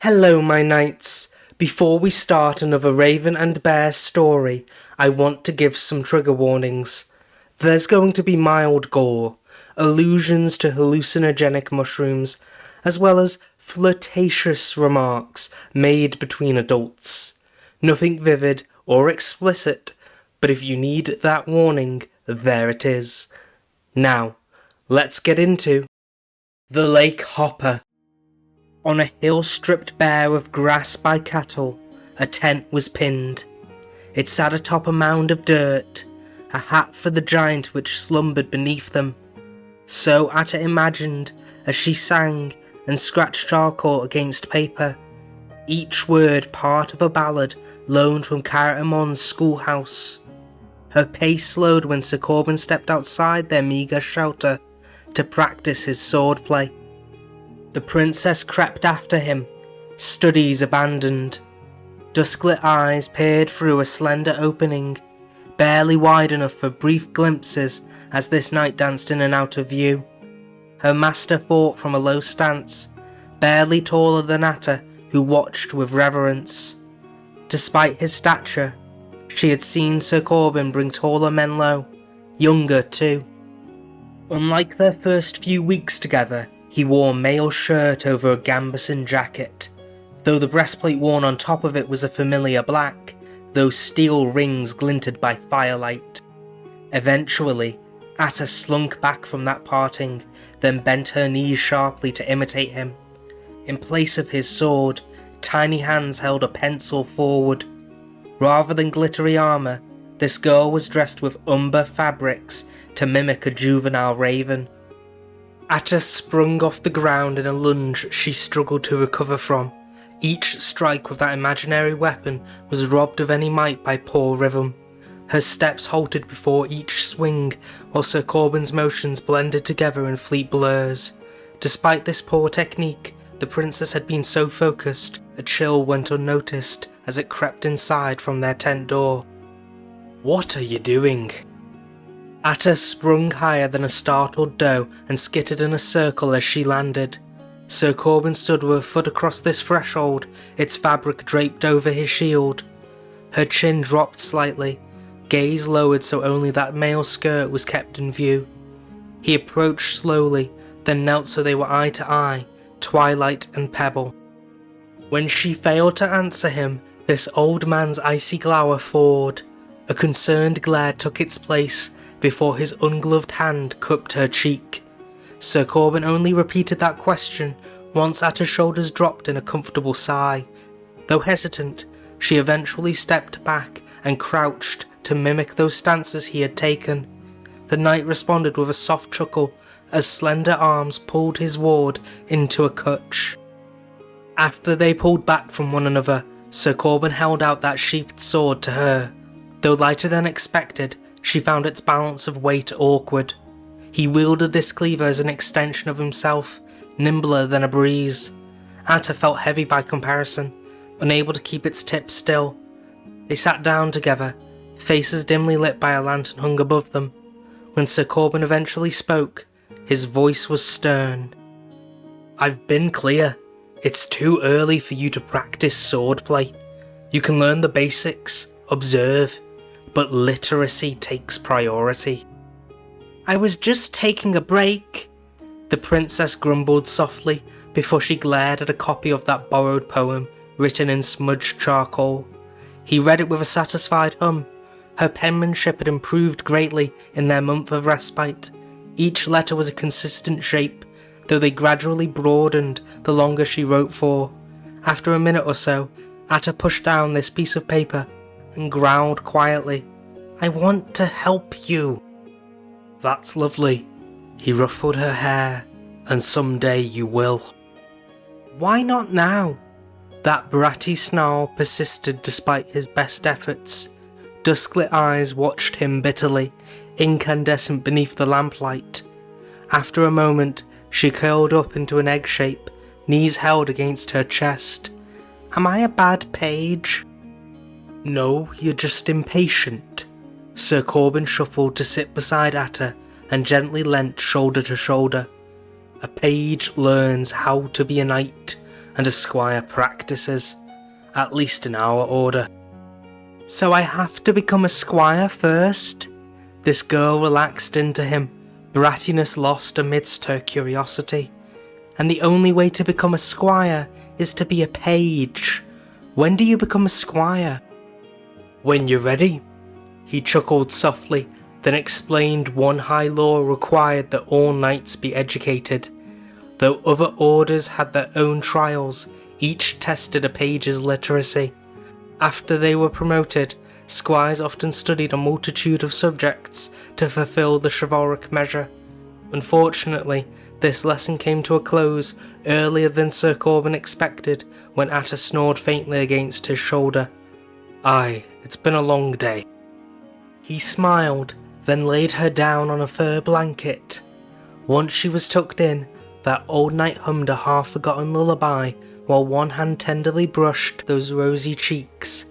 Hello, my knights. Before we start another Raven and Bear story, I want to give some trigger warnings. There's going to be mild gore, allusions to hallucinogenic mushrooms, as well as flirtatious remarks made between adults. Nothing vivid or explicit, but if you need that warning, there it is. Now, let's get into The Lake Hopper. On a hill stripped bare of grass by cattle, a tent was pinned. It sat atop a mound of dirt, a hat for the giant which slumbered beneath them. So Atta imagined as she sang and scratched charcoal against paper, each word part of a ballad loaned from Caeran's schoolhouse. Her pace slowed when Sir Corbyn stepped outside their meagre shelter to practice his swordplay. The princess crept after him, studies abandoned. Dusklit eyes peered through a slender opening, barely wide enough for brief glimpses as this knight danced in and out of view. Her master fought from a low stance, barely taller than Atta, who watched with reverence. Despite his stature, she had seen Sir Corbyn bring taller men low, younger too. Unlike their first few weeks together, he wore a mail shirt over a gambeson jacket, though the breastplate worn on top of it was a familiar black, those steel rings glinted by firelight. Eventually, Atta slunk back from that parting, then bent her knees sharply to imitate him. In place of his sword, tiny hands held a pencil forward. Rather than glittery armour, this girl was dressed with umber fabrics to mimic a juvenile raven. Atta sprung off the ground in a lunge she struggled to recover from. Each strike with that imaginary weapon was robbed of any might by poor rhythm. Her steps halted before each swing, while Sir Corbyn's motions blended together in fleet blurs. Despite this poor technique, the princess had been so focused, a chill went unnoticed as it crept inside from their tent door. "What are you doing?" Atta sprung higher than a startled doe and skittered in a circle as she landed. Sir Corbyn stood with a foot across this threshold, its fabric draped over his shield. Her chin dropped slightly, gaze lowered so only that male skirt was kept in view. He approached slowly, then knelt so they were eye to eye, twilight and pebble. When she failed to answer him, this old man's icy glower thawed. A concerned glare took its place before his ungloved hand cupped her cheek. Sir Corbyn only repeated that question once Atta's shoulders dropped in a comfortable sigh. Though hesitant, she eventually stepped back and crouched to mimic those stances he had taken. The knight responded with a soft chuckle as slender arms pulled his ward into a cutch. After they pulled back from one another, Sir Corbyn held out that sheathed sword to her. Though lighter than expected, she found its balance of weight awkward. He wielded this cleaver as an extension of himself, nimbler than a breeze. Atta felt heavy by comparison, unable to keep its tip still. They sat down together, faces dimly lit by a lantern hung above them. When Sir Corbyn eventually spoke, his voice was stern. "I've been clear. It's too early for you to practice swordplay. You can learn the basics, observe, but literacy takes priority." "I was just taking a break," the princess grumbled softly before she glared at a copy of that borrowed poem written in smudged charcoal. He read it with a satisfied hum. Her penmanship had improved greatly in their month of respite. Each letter was a consistent shape, though they gradually broadened the longer she wrote for. After a minute or so, Atta pushed down this piece of paper and growled quietly, "I want to help you." "That's lovely." He ruffled her hair. "And someday you will." "Why not now?" That bratty snarl persisted despite his best efforts. Dusklit eyes watched him bitterly, incandescent beneath the lamplight. After a moment, she curled up into an egg shape, knees held against her chest. "Am I a bad page?" "No, you're just impatient." Sir Corbyn shuffled to sit beside Atta and gently leant shoulder to shoulder. "A page learns how to be a knight, and a squire practices, at least in our order. So I have to become a squire first? This girl relaxed into him, brattiness lost amidst her curiosity. And the only way to become a squire is to be a page. When do you become a squire? When you're ready. He chuckled softly, then explained one high law required that all knights be educated. Though other orders had their own trials, each tested a page's literacy. After they were promoted, squires often studied a multitude of subjects to fulfill the chivalric measure. Unfortunately, this lesson came to a close earlier than Sir Corbyn expected when Atta snored faintly against his shoulder. Aye, it's been a long day. He smiled, then laid her down on a fur blanket. Once she was tucked in, that old knight hummed a half-forgotten lullaby while one hand tenderly brushed those rosy cheeks.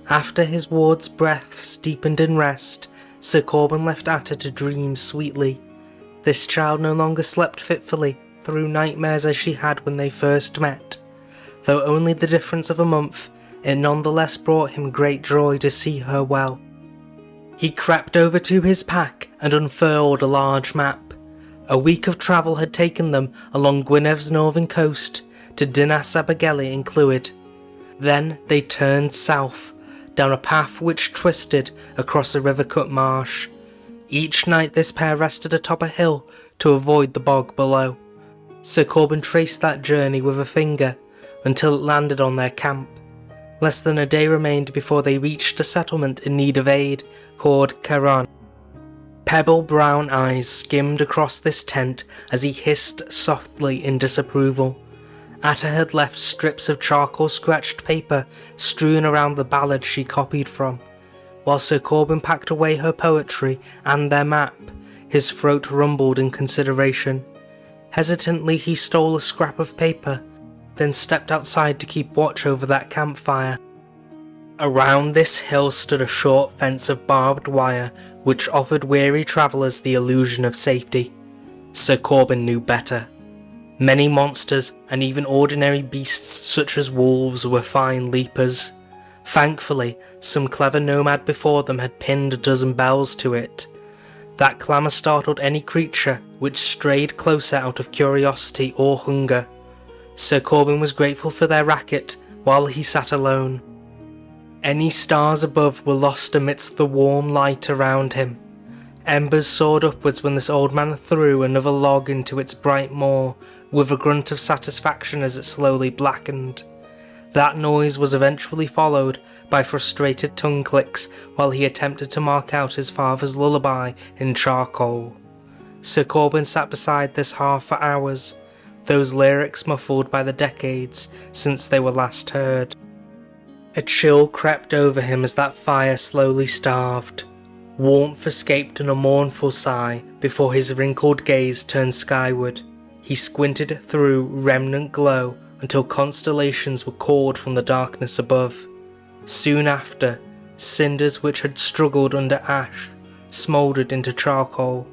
After his ward's breaths deepened in rest, Sir Corbyn left Atta to dream sweetly. This child no longer slept fitfully through nightmares as she had when they first met. Though only the difference of a month, it nonetheless brought him great joy to see her well. He crept over to his pack and unfurled a large map. A week of travel had taken them along Gwynef's northern coast to Dinas Abergele in Clwyd. Then they turned south, down a path which twisted across a river-cut marsh. Each night this pair rested atop a hill to avoid the bog below. Sir Corbyn traced that journey with a finger until it landed on their camp. Less than a day remained before they reached a settlement in need of aid called Caeran. Pebble brown eyes skimmed across this tent as he hissed softly in disapproval. Atta had left strips of charcoal-scratched paper strewn around the ballad she copied from. While Sir Corbyn packed away her poetry and their map, his throat rumbled in consideration. Hesitantly he stole a scrap of paper, then stepped outside to keep watch over that campfire. Around this hill stood a short fence of barbed wire which offered weary travellers the illusion of safety. Sir Corbyn knew better. Many monsters and even ordinary beasts such as wolves were fine leapers. Thankfully, some clever nomad before them had pinned a dozen bells to it. That clamour startled any creature which strayed closer out of curiosity or hunger. Sir Corbyn was grateful for their racket while he sat alone. Any stars above were lost amidst the warm light around him. Embers soared upwards when this old man threw another log into its bright maw, with a grunt of satisfaction as it slowly blackened. That noise was eventually followed by frustrated tongue clicks while he attempted to mark out his father's lullaby in charcoal. Sir Corbyn sat beside this harp for hours, those lyrics muffled by the decades since they were last heard. A chill crept over him as that fire slowly starved. Warmth escaped in a mournful sigh before his wrinkled gaze turned skyward. He squinted through remnant glow until constellations were called from the darkness above. Soon after, cinders which had struggled under ash smouldered into charcoal.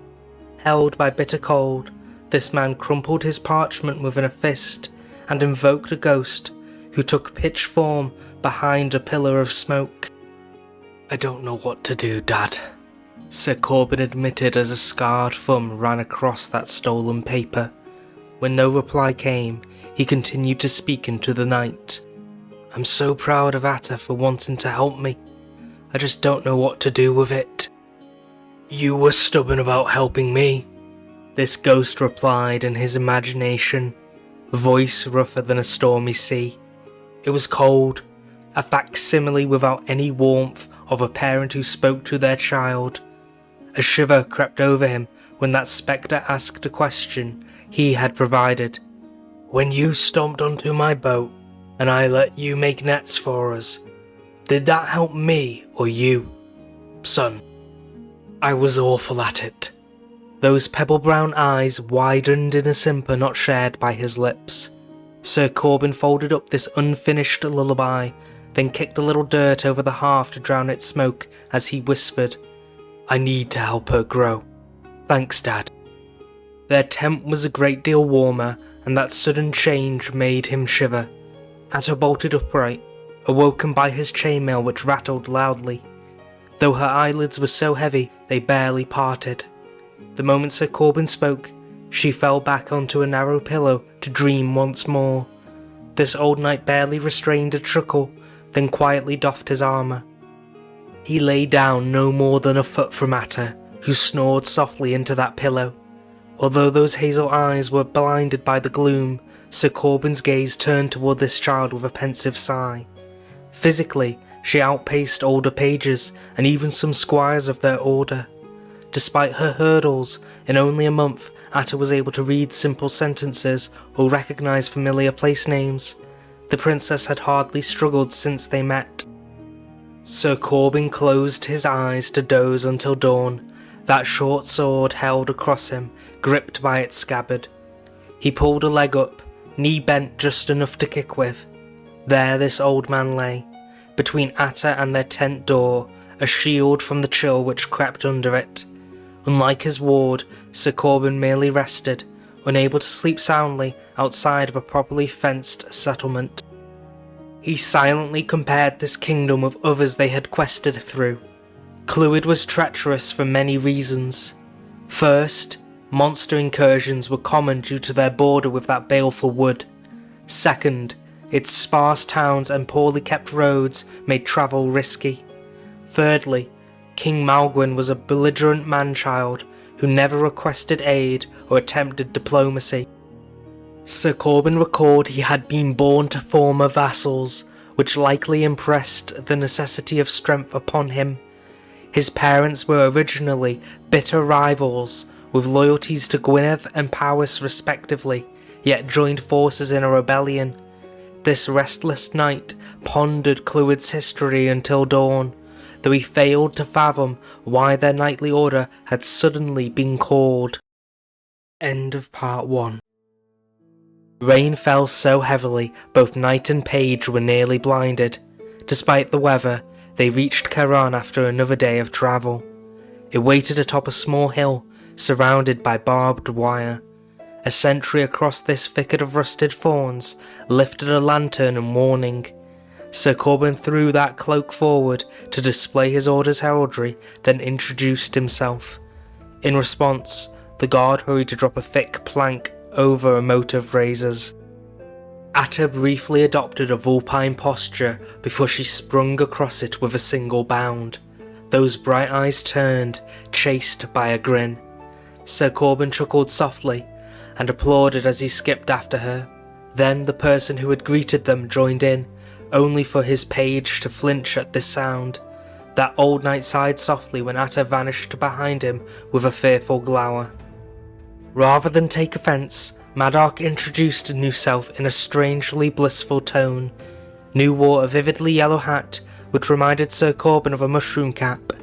Held by bitter cold, this man crumpled his parchment within a fist and invoked a ghost who took pitch form behind a pillar of smoke. I don't know what to do, Dad, Sir Corbyn admitted as a scarred thumb ran across that stolen paper. When no reply came, he continued to speak into the night. I'm so proud of Atta for wanting to help me. I just don't know what to do with it. You were stubborn about helping me, this ghost replied in his imagination, voice rougher than a stormy sea. It was cold, a facsimile without any warmth of a parent who spoke to their child. A shiver crept over him when that spectre asked a question he had provided. When you stomped onto my boat and I let you make nets for us, did that help me or you? Son, I was awful at it. Those pebble-brown eyes widened in a simper not shared by his lips. Sir Corbyn folded up this unfinished lullaby, then kicked a little dirt over the hearth to drown its smoke as he whispered, I need to help her grow. Thanks, Dad. Their tent was a great deal warmer and that sudden change made him shiver. Atta bolted upright, awoken by his chainmail which rattled loudly. Though her eyelids were so heavy, they barely parted. The moment Sir Corbyn spoke, she fell back onto a narrow pillow to dream once more. This old knight barely restrained a chuckle, then quietly doffed his armour. He lay down no more than a foot from Atta, who snored softly into that pillow. Although those hazel eyes were blinded by the gloom, Sir Corbyn's gaze turned toward this child with a pensive sigh. Physically, she outpaced older pages and even some squires of their order. Despite her hurdles, in only a month, Atta was able to read simple sentences or recognise familiar place names. The princess had hardly struggled since they met. Sir Corbyn closed his eyes to doze until dawn, that short sword held across him, gripped by its scabbard. He pulled a leg up, knee bent just enough to kick with. There this old man lay, between Atta and their tent door, a shield from the chill which crept under it. Unlike his ward, Sir Corbyn merely rested, unable to sleep soundly outside of a properly fenced settlement. He silently compared this kingdom with others they had quested through. Clwyd was treacherous for many reasons. First, monster incursions were common due to their border with that baleful wood. Second, its sparse towns and poorly kept roads made travel risky. Thirdly, King Maelgwyn was a belligerent man-child who never requested aid or attempted diplomacy. Sir Corbyn recalled he had been born to former vassals, which likely impressed the necessity of strength upon him. His parents were originally bitter rivals, with loyalties to Gwynedd and Powys respectively, yet joined forces in a rebellion. This restless knight pondered Clwyd's history until dawn, though he failed to fathom why their knightly order had suddenly been called. End of part 1. Rain fell so heavily both knight and page were nearly blinded. Despite the weather, they reached Caeran after another day of travel. It waited atop a small hill, surrounded by barbed wire. A sentry across this thicket of rusted thorns lifted a lantern in warning. Sir Corbyn threw that cloak forward to display his order's heraldry, then introduced himself. In response, the guard hurried to drop a thick plank over a moat of razors. Atta briefly adopted a vulpine posture before she sprung across it with a single bound. Those bright eyes turned, chased by a grin. Sir Corbyn chuckled softly and applauded as he skipped after her. Then the person who had greeted them joined in, only for his page to flinch at this sound. That old knight sighed softly when Atta vanished behind him with a fearful glower. Rather than take offence, Madog introduced New Self in a strangely blissful tone. New wore a vividly yellow hat which reminded Sir Corbyn of a mushroom cap.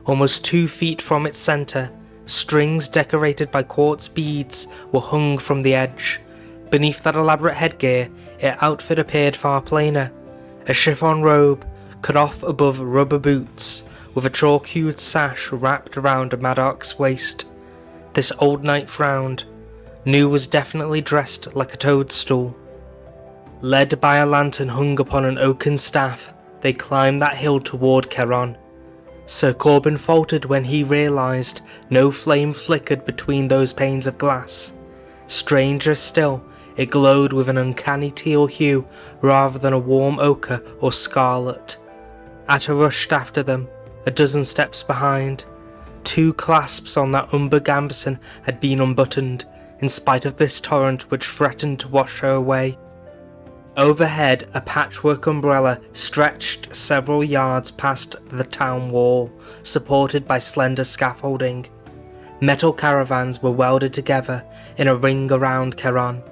Almost 2 feet from its centre, strings decorated by quartz beads were hung from the edge. Beneath that elaborate headgear, its outfit appeared far plainer. A chiffon robe, cut off above rubber boots, with a chalk-hued sash wrapped around Madog's waist. This old knight frowned. New was definitely dressed like a toadstool. Led by a lantern hung upon an oaken staff, they climbed that hill toward Caeran. Sir Corbyn faltered when he realised no flame flickered between those panes of glass. Stranger still, it glowed with an uncanny teal hue rather than a warm ochre or scarlet. Atta rushed after them, a dozen steps behind. 2 clasps on that umber gambeson had been unbuttoned, in spite of this torrent which threatened to wash her away. Overhead, a patchwork umbrella stretched several yards past the town wall, supported by slender scaffolding. Metal caravans were welded together in a ring around Caeran.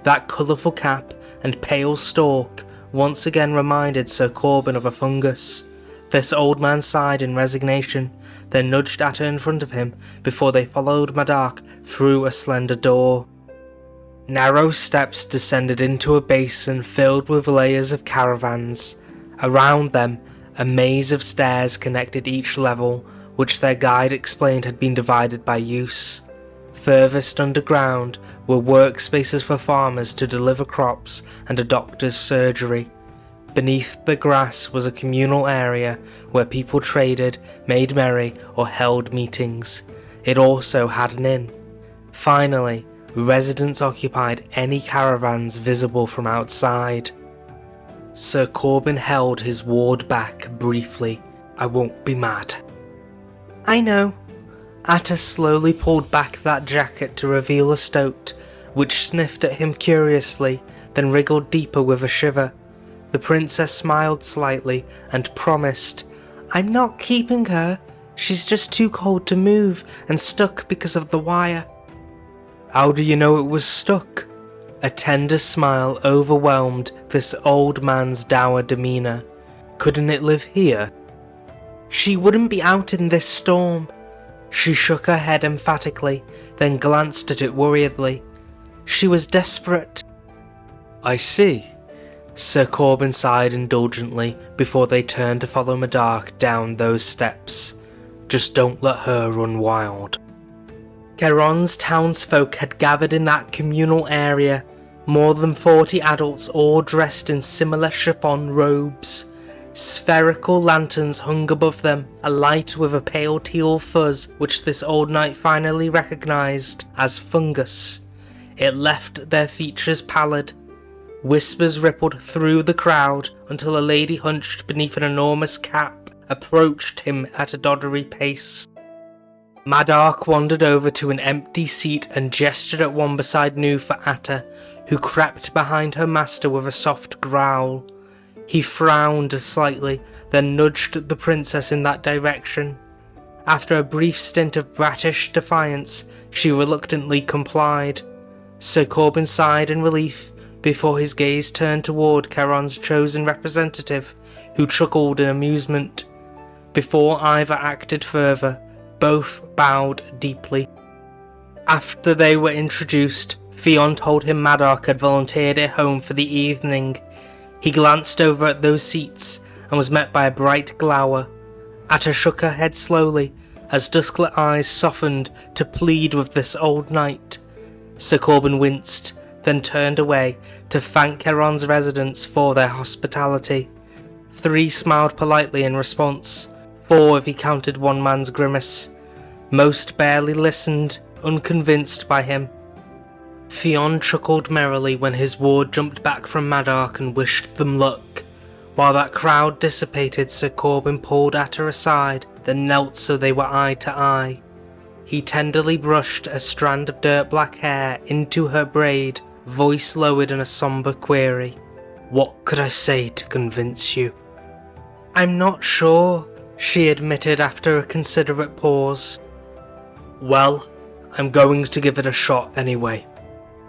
That colourful cap and pale stalk once again reminded Sir Corbyn of a fungus. This old man sighed in resignation, then nudged Atta in front of him before they followed Madog through a slender door. Narrow steps descended into a basin filled with layers of caravans. Around them, a maze of stairs connected each level, which their guide explained had been divided by use. Furthest underground were workspaces for farmers to deliver crops and a doctor's surgery. Beneath the grass was a communal area where people traded, made merry, or held meetings. It also had an inn. Finally, residents occupied any caravans visible from outside. Sir Corbyn held his ward back briefly. "I won't be mad." "I know." Atta slowly pulled back that jacket to reveal a stoat, which sniffed at him curiously, then wriggled deeper with a shiver. The princess smiled slightly and promised, "I'm not keeping her. She's just too cold to move and stuck because of the wire." "How do you know it was stuck?" A tender smile overwhelmed this old man's dour demeanour. "Couldn't it live here?" "She wouldn't be out in this storm." She shook her head emphatically, then glanced at it worriedly. "She was desperate." "I see." Sir Corbyn sighed indulgently before they turned to follow Madark down those steps. "Just don't let her run wild." Caeran's townsfolk had gathered in that communal area, more than 40 adults all dressed in similar chiffon robes. Spherical lanterns hung above them, alight with a pale teal fuzz which this old knight finally recognised as fungus. It left their features pallid. Whispers rippled through the crowd until a lady hunched beneath an enormous cap approached him at a doddery pace. Madark wandered over to an empty seat and gestured at one beside Nu for Atta, who crept behind her master with a soft growl. He frowned slightly, then nudged the princess in that direction. After a brief stint of bratish defiance, she reluctantly complied. Sir Corbyn sighed in relief before his gaze turned toward Caeran's chosen representative, who chuckled in amusement. Before either acted further, both bowed deeply. After they were introduced, Fionn told him Madark had volunteered at home for the evening. He glanced over at those seats and was met by a bright glower. Atta shook her head slowly as dusklit eyes softened to plead with this old knight. Sir Corbyn winced, then turned away to thank Caeran's residents for their hospitality. 3 smiled politely in response, 4 if he counted one man's grimace. Most barely listened, unconvinced by him. Fionn chuckled merrily when his ward jumped back from Madark and wished them luck. While that crowd dissipated, Sir Corbyn pulled Atta aside, then knelt so they were eye to eye. He tenderly brushed a strand of dirt-black hair into her braid, voice lowered in a sombre query. "What could I say to convince you?" "I'm not sure," she admitted after a considerate pause. "Well, I'm going to give it a shot anyway."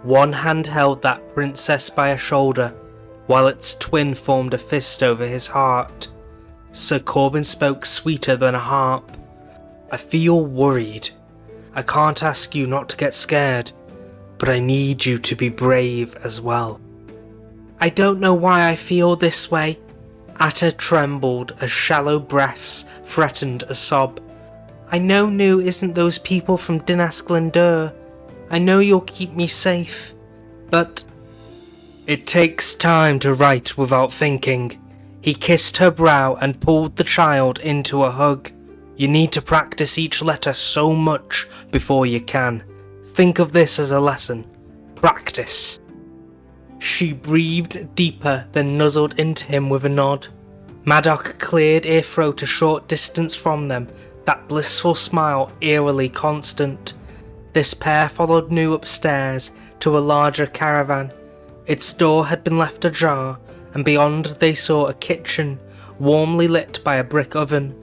One hand held that princess by a shoulder, while its twin formed a fist over his heart. Sir Corbyn spoke sweeter than a harp. "I feel worried. I can't ask you not to get scared, but I need you to be brave as well." "I don't know why I feel this way." Atta trembled as shallow breaths threatened a sob. "I know Nu isn't those people from Dinas Glendur. I know you'll keep me safe, but..." "It takes time to write without thinking." He kissed her brow and pulled the child into a hug. "You need to practice each letter so much before you can. Think of this as a lesson. Practice." She breathed deeper, then nuzzled into him with a nod. Madark cleared ear throat a short distance from them, that blissful smile eerily constant. This pair followed Nu upstairs to a larger caravan. Its door had been left ajar, and beyond they saw a kitchen, warmly lit by a brick oven.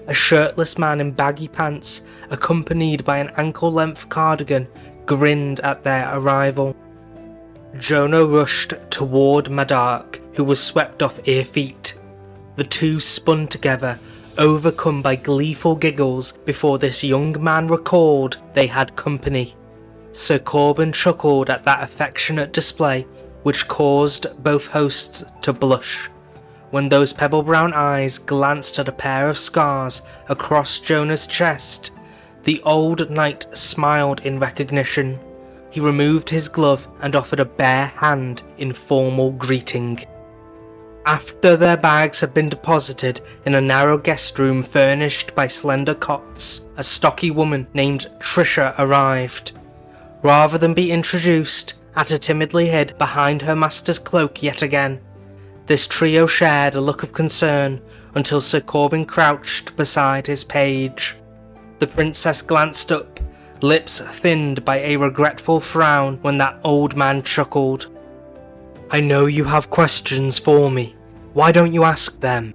A shirtless man in baggy pants, accompanied by an ankle-length cardigan, grinned at their arrival. Jonah rushed toward Madark, who was swept off 'ere feet. The two spun together, overcome by gleeful giggles before this young man recalled they had company. Sir Corbyn chuckled at that affectionate display, which caused both hosts to blush. When those pebble-brown eyes glanced at a pair of scars across Jonah's chest, The old knight smiled in recognition. He removed his glove and offered a bare hand in formal greeting. After their bags had been deposited in a narrow guest room furnished by slender cots, a stocky woman named Trisha arrived. Rather than be introduced, Atta timidly hid behind her master's cloak yet again. This trio shared a look of concern until Sir Corbyn crouched beside his page. The princess glanced up, lips thinned by a regretful frown when that old man chuckled. "I know you have questions for me. Why don't you ask them?"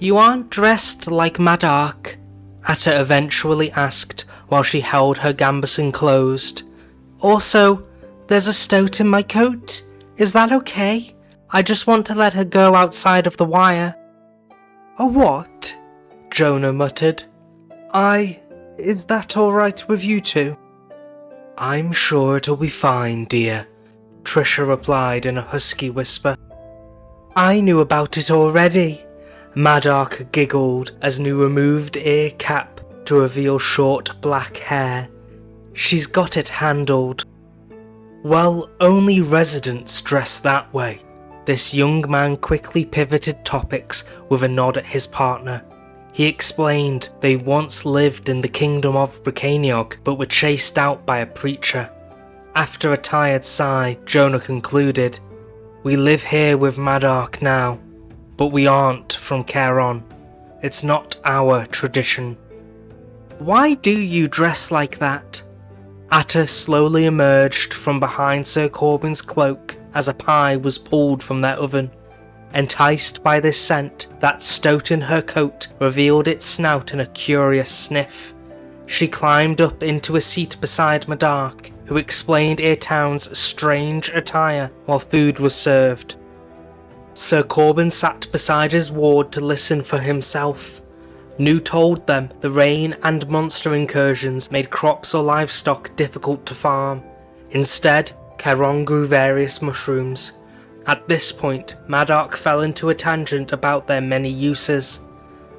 "You aren't dressed like Madark?" Atta eventually asked while she held her gambeson closed. "Also, there's a stoat in my coat. Is that okay? I just want to let her go outside of the wire." "A what?" Jonah muttered. Is that alright with you two?" "I'm sure it'll be fine, dear," Trisha replied in a husky whisper. "I knew about it already," Madark giggled as Nu removed ear cap to reveal short black hair. "She's got it handled." "Well, only residents dress that way." This young man quickly pivoted topics with a nod at his partner. He explained they once lived in the kingdom of Bracaniog but were chased out by a preacher. After a tired sigh, Jonah concluded, "We live here with Madark now, but we aren't from Caeran. It's not our tradition." "Why do you dress like that?" Atta slowly emerged from behind Sir Corbyn's cloak as a pie was pulled from their oven. Enticed by this scent, that stoat in her coat revealed its snout in a curious sniff. She climbed up into a seat beside Madark, who explained Eartown's strange attire while food was served. Sir Corbyn sat beside his ward to listen for himself. Nu told them the rain and monster incursions made crops or livestock difficult to farm. Instead, Caeran grew various mushrooms. At this point, Madark fell into a tangent about their many uses.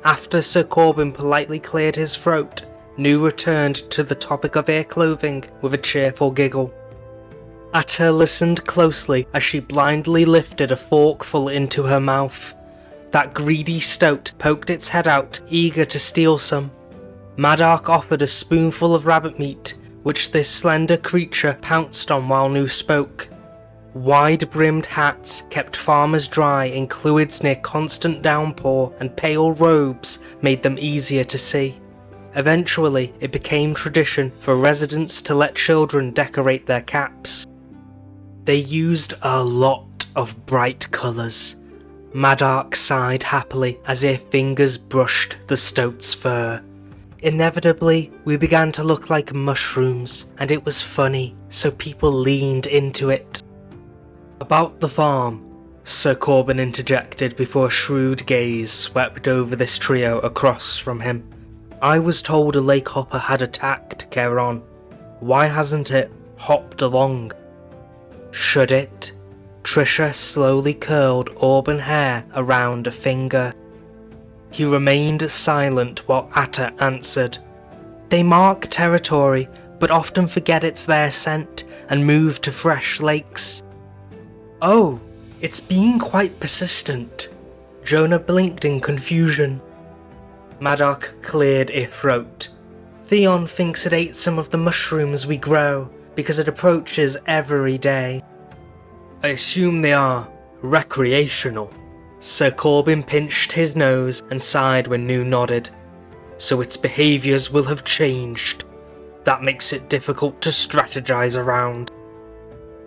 After Sir Corbyn politely cleared his throat, Nu returned to the topic of ear clothing with a cheerful giggle. Atta listened closely as she blindly lifted a forkful into her mouth. That greedy stoat poked its head out, eager to steal some. Madark offered a spoonful of rabbit meat, which this slender creature pounced on while Nu spoke. Wide-brimmed hats kept farmers dry in clouds near constant downpour, and pale robes made them easier to see. Eventually, it became tradition for residents to let children decorate their caps. They used a lot of bright colours. Madark sighed happily as her fingers brushed the stoat's fur. Inevitably, we began to look like mushrooms, and it was funny, so people leaned into it. "About the farm," Sir Corbyn interjected before a shrewd gaze swept over this trio across from him. "I was told a lake hopper had attacked Caeran. Why hasn't it hopped along?" "Should it?" Trisha slowly curled auburn hair around a finger. He remained silent while Atta answered. "They mark territory, but often forget it's their scent and move to fresh lakes." "Oh, it's being quite persistent." Jonah blinked in confusion. Madark cleared her throat. "Theon thinks it ate some of the mushrooms we grow, because it approaches every day." "I assume they are recreational." Sir Corbyn pinched his nose and sighed when Nu nodded. "So its behaviours will have changed. That makes it difficult to strategize around."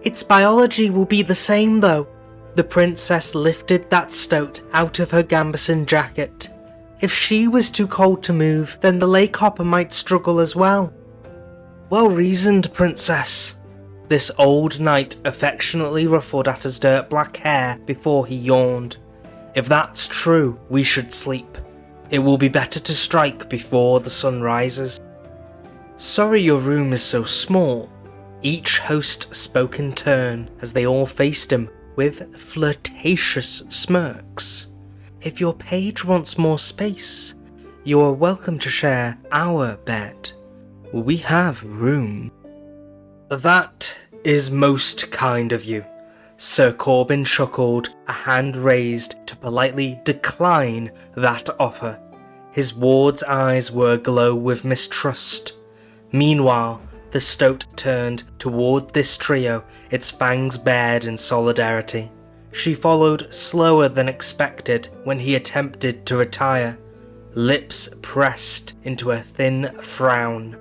"Its biology will be the same though." The princess lifted that stoat out of her gambeson jacket. "If she was too cold to move, then the lake hopper might struggle as well." "Well reasoned, princess." This old knight affectionately ruffled at his dirt black hair before he yawned. "If that's true, we should sleep. It will be better to strike before the sun rises." "Sorry your room is so small." Each host spoke in turn as they all faced him with flirtatious smirks. "If your page wants more space, you are welcome to share our bed." We have room." "That is most kind of you," Sir Corbyn chuckled, a hand raised to politely decline that offer. His ward's eyes were aglow with mistrust. Meanwhile, the stoat turned toward this trio, its fangs bared in solidarity. She followed slower than expected when he attempted to retire, lips pressed into a thin frown.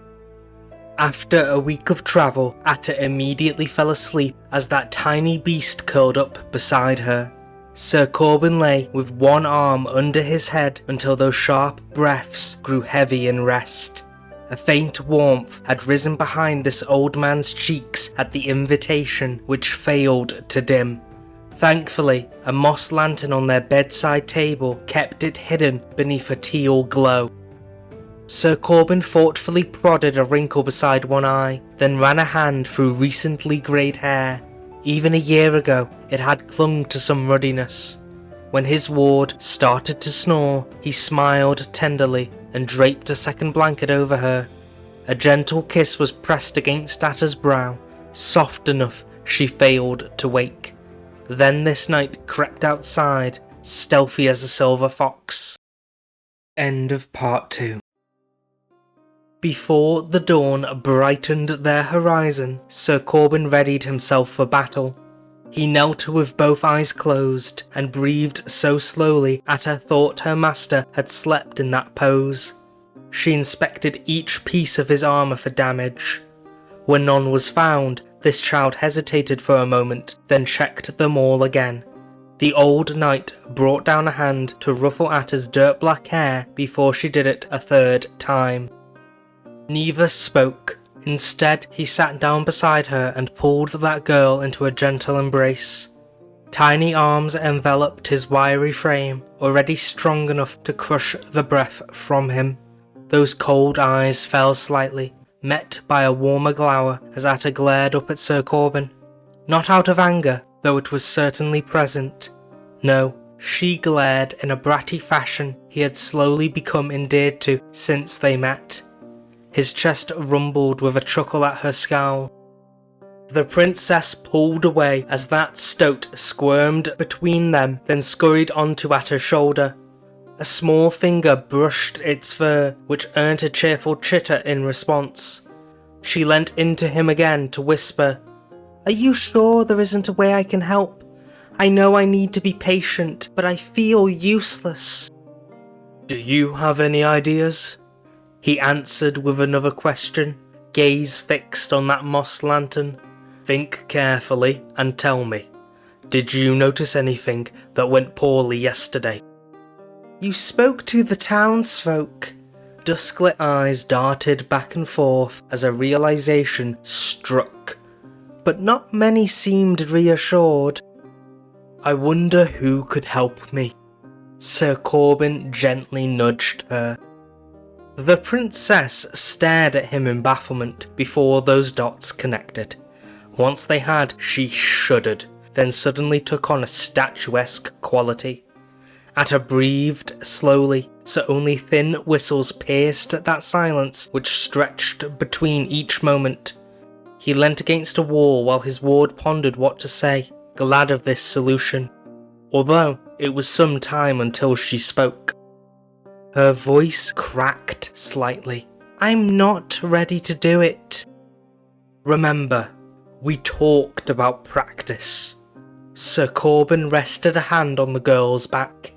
After a week of travel, Atta immediately fell asleep as that tiny beast curled up beside her. Sir Corbyn lay with one arm under his head until those sharp breaths grew heavy in rest. A faint warmth had risen behind this old man's cheeks at the invitation which failed to dim. Thankfully, a moss lantern on their bedside table kept it hidden beneath a teal glow. Sir Corbyn thoughtfully prodded a wrinkle beside one eye, then ran a hand through recently greyed hair. Even a year ago, it had clung to some ruddiness. When his ward started to snore, he smiled tenderly and draped a second blanket over her. A gentle kiss was pressed against Atta's brow, soft enough she failed to wake. Then this night crept outside, stealthy as a silver fox. End of part 2. Before the dawn brightened their horizon, Sir Corbyn readied himself for battle. He knelt with both eyes closed and breathed so slowly Atta thought her master had slept in that pose. She inspected each piece of his armour for damage. When none was found, this child hesitated for a moment, then checked them all again. The old knight brought down a hand to ruffle Atta's dirt black hair before she did it a third time. Neither spoke. Instead, he sat down beside her and pulled that girl into a gentle embrace. Tiny arms enveloped his wiry frame, already strong enough to crush the breath from him. Those cold eyes fell slightly, met by a warmer glower as Atta glared up at Sir Corbyn. Not out of anger, though it was certainly present. No, she glared in a bratty fashion he had slowly become endeared to since they met. His chest rumbled with a chuckle at her scowl. The princess pulled away as that stoat squirmed between them, then scurried onto Atta's shoulder. A small finger brushed its fur, which earned a cheerful chitter in response. She leant into him again to whisper, "Are you sure there isn't a way I can help? I know I need to be patient, but I feel useless." "Do you have any ideas?" He answered with another question, gaze fixed on that moss lantern. "Think carefully and tell me. Did you notice anything that went poorly yesterday?" "You spoke to the townsfolk." Dusklit eyes darted back and forth as a realization struck, but not many seemed reassured. "I wonder who could help me." Sir Corbyn gently nudged her. The princess stared at him in bafflement before those dots connected. Once they had, she shuddered, then suddenly took on a statuesque quality. Atta breathed slowly, so only thin whistles pierced that silence which stretched between each moment. He leant against a wall while his ward pondered what to say, glad of this solution, although it was some time until she spoke. Her voice cracked slightly. "I'm not ready to do it." "Remember, we talked about practice." Sir Corbyn rested a hand on the girl's back.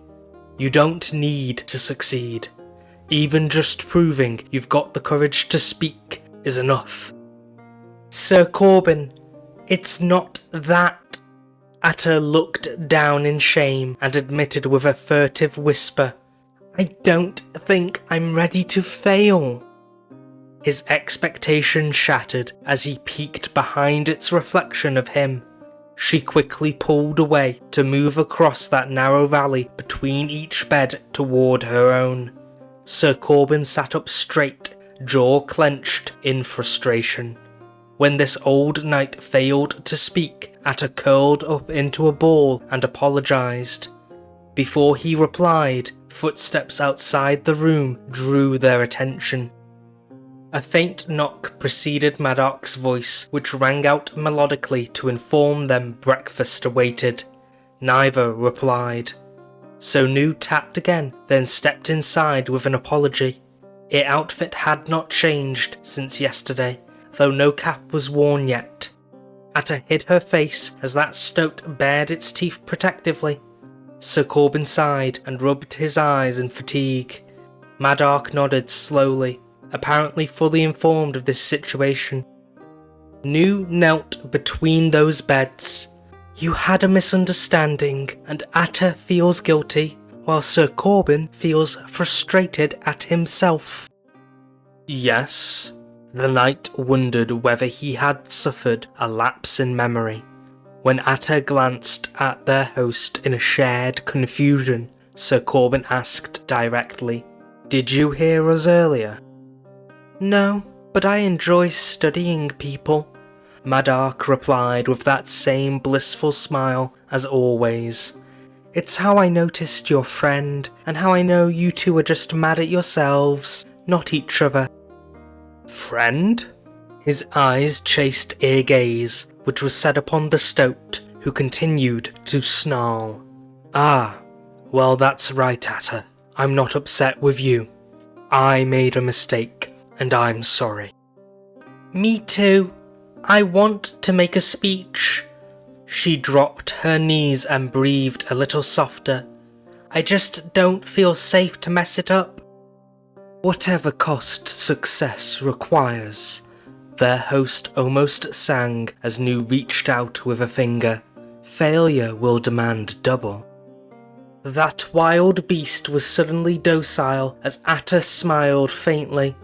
"You don't need to succeed. Even just proving you've got the courage to speak is enough." "Sir Corbyn, it's not that." Atta looked down in shame and admitted with a furtive whisper, "I don't think I'm ready to fail." His expectation shattered as he peeked behind its reflection of him. She quickly pulled away to move across that narrow valley between each bed toward her own. Sir Corbyn sat up straight, jaw clenched in frustration. When this old knight failed to speak, Atta curled up into a ball and apologised. Before he replied, footsteps outside the room drew their attention. A faint knock preceded Maddark's voice, which rang out melodically to inform them breakfast awaited. Neither replied. So Nu tapped again, then stepped inside with an apology. Her outfit had not changed since yesterday, though no cap was worn yet. Atta hid her face as that stoat bared its teeth protectively. Sir Corbyn sighed and rubbed his eyes in fatigue. Maddark nodded slowly, apparently fully informed of this situation. Nu knelt between those beds. You had a misunderstanding, and Atta feels guilty, while Sir Corbyn feels frustrated at himself. Yes, the knight wondered whether he had suffered a lapse in memory. When Atta glanced at their host in a shared confusion, Sir Corbyn asked directly, "Did you hear us earlier?" "No, but I enjoy studying people," Maddark replied with that same blissful smile as always. "It's how I noticed your friend, and how I know you two are just mad at yourselves, not each other." "Friend?" His eyes chased her gaze, which was set upon the stoat, who continued to snarl. "Ah, well that's right, Atta. I'm not upset with you. I made a mistake, and I'm sorry." "Me too. I want to make a speech." She dropped her knees and breathed a little softer. "I just don't feel safe to mess it up." "Whatever cost success requires," their host almost sang as Nu reached out with a finger. "Failure will demand double." That wild beast was suddenly docile as Atta smiled faintly.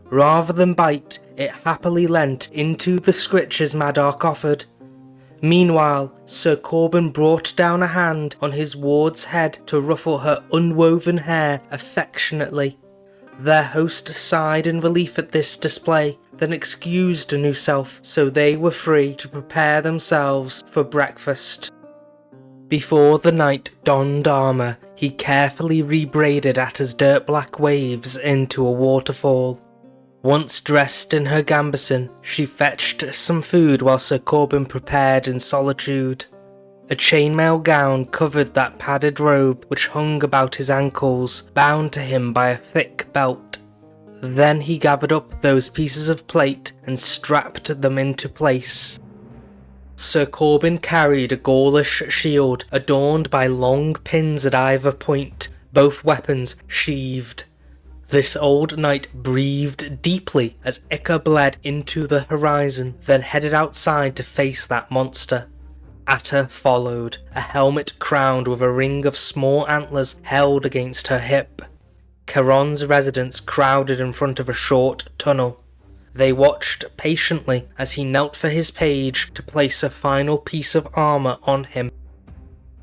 Rather than bite, it happily leant into the scritches Maddark offered. Meanwhile, Sir Corbyn brought down a hand on his ward's head to ruffle her unwoven hair affectionately. Their host sighed in relief at this display, then excused himself so they were free to prepare themselves for breakfast. Before the knight donned armour, he carefully rebraided Atta's dirt-black waves into a waterfall. Once dressed in her gambeson, she fetched some food while Sir Corbyn prepared in solitude. A chainmail gown covered that padded robe which hung about his ankles, bound to him by a thick belt. Then he gathered up those pieces of plate and strapped them into place. Sir Corbyn carried a Gaulish shield adorned by long pins at either point, both weapons sheathed. This old knight breathed deeply as Ica bled into the horizon, then headed outside to face that monster. Atta followed, a helmet crowned with a ring of small antlers held against her hip. Caeran's residents crowded in front of a short tunnel. They watched patiently as he knelt for his page to place a final piece of armour on him.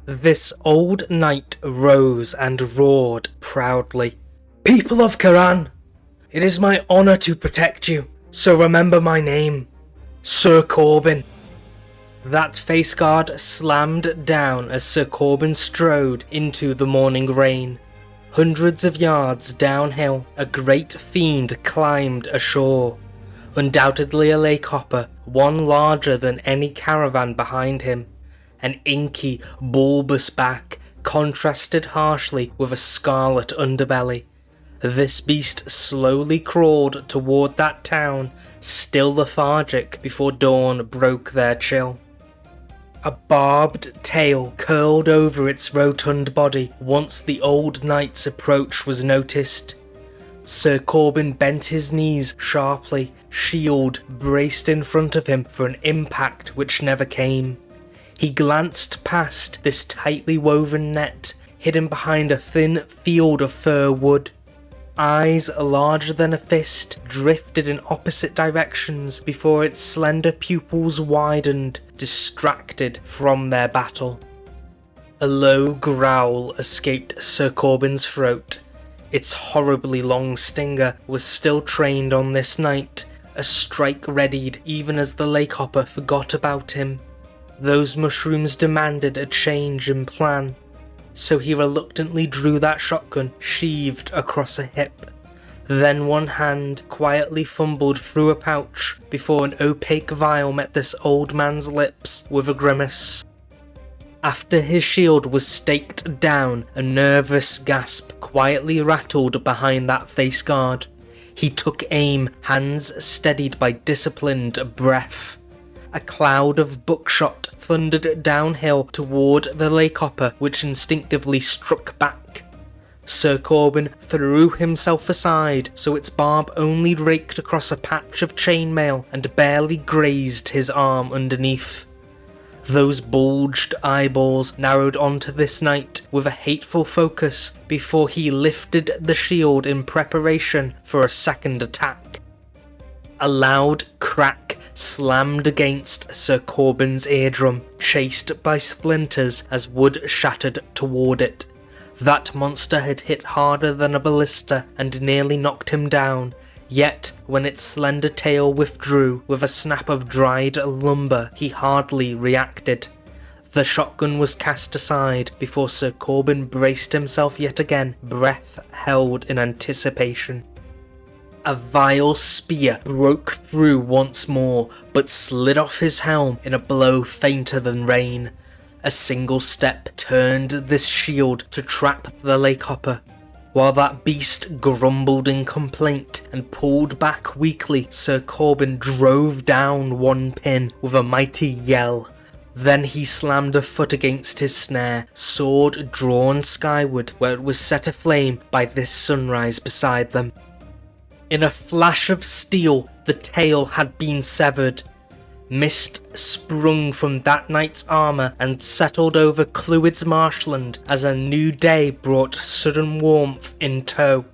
This old knight rose and roared proudly. "People of Caeran, it is my honour to protect you, so remember my name. Sir Corbyn." That face guard slammed down as Sir Corbyn strode into the morning rain. Hundreds of yards downhill, a great fiend climbed ashore. Undoubtedly a lake-hopper, one larger than any caravan behind him. An inky, bulbous back contrasted harshly with a scarlet underbelly. This beast slowly crawled toward that town, still lethargic before dawn broke their chill. A barbed tail curled over its rotund body once the old knight's approach was noticed. Sir Corbyn bent his knees sharply, shield braced in front of him for an impact which never came. He glanced past this tightly woven net, hidden behind a thin field of fir wood. Eyes larger than a fist drifted in opposite directions before its slender pupils widened, distracted from their battle. A low growl escaped Sir Corbyn's throat. Its horribly long stinger was still trained on this knight, a strike readied even as the lake-hopper forgot about him. Those mushrooms demanded a change in plan, so he reluctantly drew that shotgun sheathed across a hip. Then one hand quietly fumbled through a pouch before an opaque vial met this old man's lips with a grimace. After his shield was staked down, a nervous gasp quietly rattled behind that face guard. He took aim, hands steadied by disciplined breath. A cloud of buckshot thundered downhill toward the laycopper, which instinctively struck back. Sir Corbyn threw himself aside so its barb only raked across a patch of chainmail and barely grazed his arm underneath. Those bulged eyeballs narrowed onto this knight with a hateful focus before he lifted the shield in preparation for a second attack. A loud crack slammed against Sir Corbyn's eardrum, chased by splinters as wood shattered toward it. That monster had hit harder than a ballista and nearly knocked him down, yet when its slender tail withdrew with a snap of dried lumber, he hardly reacted. The shotgun was cast aside before Sir Corbyn braced himself yet again, breath held in anticipation. A vile spear broke through once more, but slid off his helm in a blow fainter than rain. A single step turned this shield to trap the laycopper. While that beast grumbled in complaint and pulled back weakly, Sir Corbyn drove down one pin with a mighty yell. Then he slammed a foot against his snare, sword drawn skyward where it was set aflame by this sunrise beside them. In a flash of steel, the tail had been severed. Mist sprung from that knight's armour and settled over Clwyd's marshland as a new day brought sudden warmth in tow.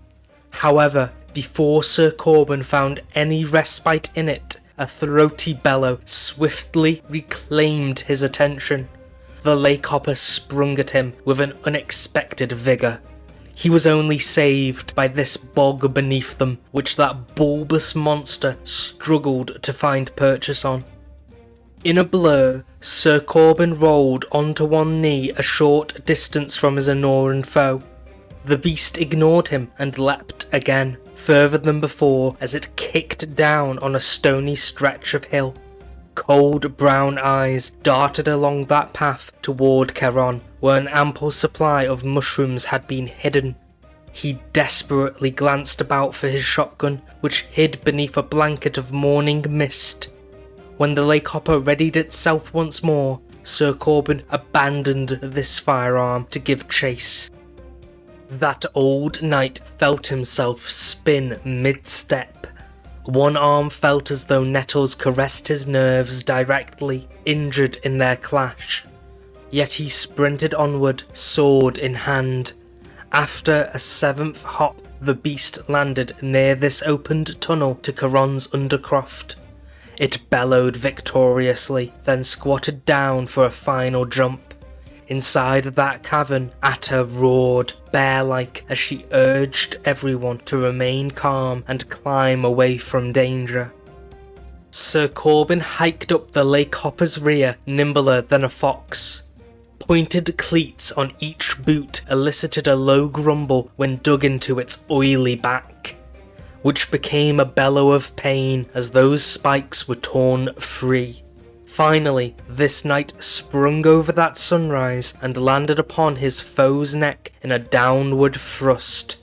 However, before Sir Corbyn found any respite in it, a throaty bellow swiftly reclaimed his attention. The laycopper sprung at him with an unexpected vigour. He was only saved by this bog beneath them, which that bulbous monster struggled to find purchase on. In a blur, Sir Corbyn rolled onto one knee a short distance from his Anoran foe. The beast ignored him and leapt again, further than before as it kicked down on a stony stretch of hill. Cold brown eyes darted along that path toward Caeran, where an ample supply of mushrooms had been hidden. He desperately glanced about for his shotgun, which hid beneath a blanket of morning mist. When the laycopper readied itself once more, Sir Corbyn abandoned this firearm to give chase. That old knight felt himself spin mid-step. One arm felt as though nettles caressed his nerves directly, injured in their clash. Yet he sprinted onward, sword in hand. After a seventh hop, the beast landed near this opened tunnel to Caeran's undercroft. It bellowed victoriously, then squatted down for a final jump. Inside that cavern, Atta roared, bear-like, as she urged everyone to remain calm and climb away from danger. Sir Corbyn hiked up the laycopper's rear, nimbler than a fox. Pointed cleats on each boot elicited a low grumble when dug into its oily back, which became a bellow of pain as those spikes were torn free. Finally, this knight sprung over that sunrise and landed upon his foe's neck in a downward thrust.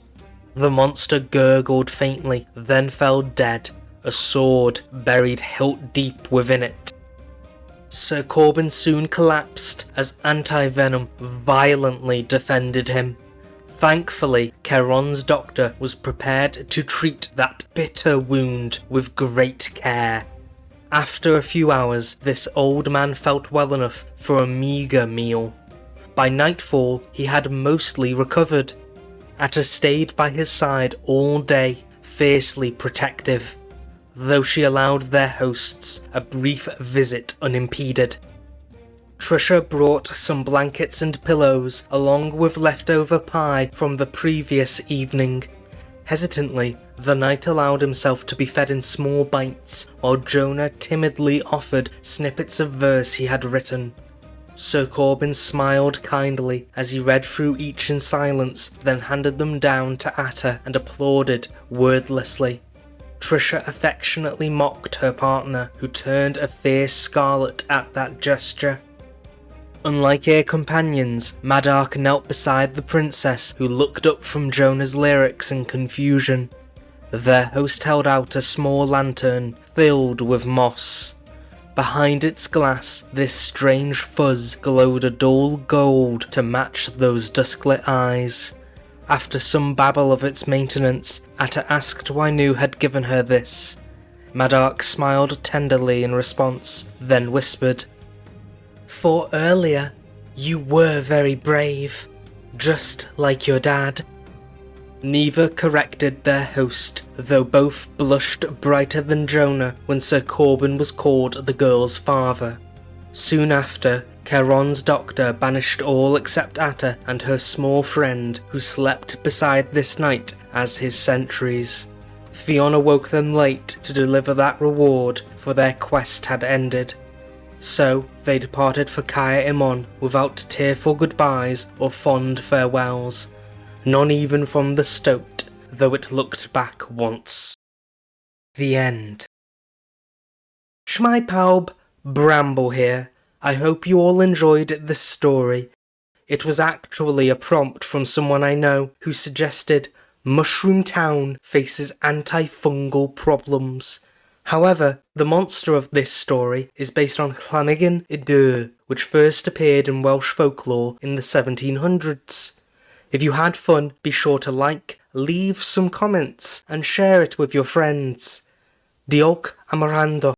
The monster gurgled faintly, then fell dead, a sword buried hilt deep within it. Sir Corbyn soon collapsed as anti-venom violently defended him. Thankfully, Caeran's doctor was prepared to treat that bitter wound with great care. After a few hours, this old man felt well enough for a meagre meal. By nightfall, he had mostly recovered. Atta stayed by his side all day, fiercely protective, though she allowed their hosts a brief visit unimpeded. Trisha brought some blankets and pillows, along with leftover pie from the previous evening. Hesitantly, the knight allowed himself to be fed in small bites, while Jonah timidly offered snippets of verse he had written. Sir Corbyn smiled kindly as he read through each in silence, then handed them down to Atta and applauded wordlessly. Trisha affectionately mocked her partner, who turned a fierce scarlet at that gesture. Unlike her companions, Madark knelt beside the princess, who looked up from Jonah's lyrics in confusion. Their host held out a small lantern filled with moss. Behind its glass, this strange fuzz glowed a dull gold to match those dusklit eyes. After some babble of its maintenance, Atta asked why Nu had given her this. Madark smiled tenderly in response, then whispered, "For earlier, you were very brave, just like your dad." Neither corrected their host, though both blushed brighter than Jonah when Sir Corbyn was called the girl's father. Soon after, Caeran's doctor banished all except Atta and her small friend, who slept beside this night as his sentries. Fionn awoke them late to deliver that reward, for their quest had ended. So they departed for Caeran without tearful goodbyes or fond farewells. None even from the stoat, though it looked back once. The end. Shmai Pawb, Bramble here. I hope you all enjoyed this story. It was actually a prompt from someone I know who suggested Mushroom Town faces antifungal problems. However, the monster of this story is based on Llanigan y Dŵr, which first appeared in Welsh folklore in the 1700s. If you had fun, be sure to like, leave some comments and share it with your friends. Diolch am wrando.